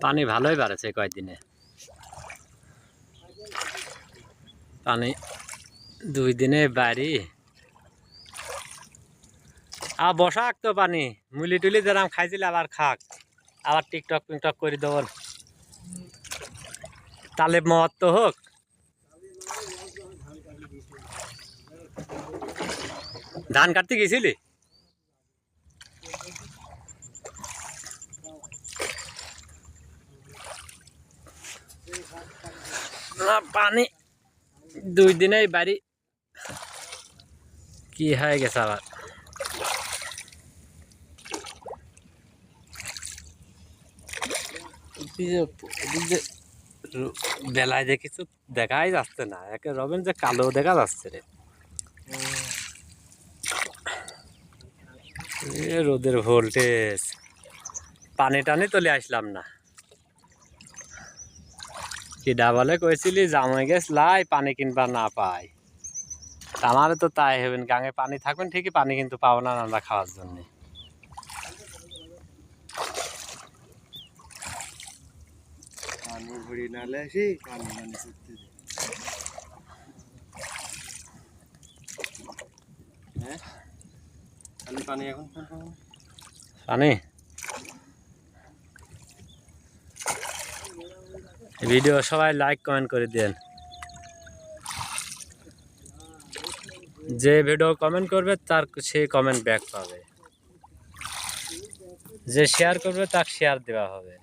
পানি ভালোই বাড়ছে কয়েকদিনে। পানি 2 দিনে বাড়ি আর বসাক তো পানি মুলি টুলি যেরাম খাইছিল আবার খাক আবার টিকটক টিকটক করে দেবো তালে মত তো হোক। ধান কাটতে গেছিলি? না পানি 2 দিনেই বাড়ি কি হয়ে গেছে আবার। বেলায় যে কিছু দেখাই যাচ্ছে না, একে রবেন যে কালো দেখা যাচ্ছে রে। রোদের ভোল্টেজ পানি টানি চলে আসলাম না। কি ডাবলে কইছিলি জামাই গেছ লাই পানি কিনবা না পাই, আমারও তো তাই হবেন। গাঙে পানি থাকবেন ঠিকই, পানি কিন্তু পাবো না আমরা খাওয়ার জন্য। পানি ভিডিও সবাই লাইক কমেন্ট করে দেন। যে ভিডিও কমেন্ট করবে তার সে কমেন্ট ব্যাক পাবে, যে শেয়ার করবে তাকে শেয়ার দেওয়া হবে।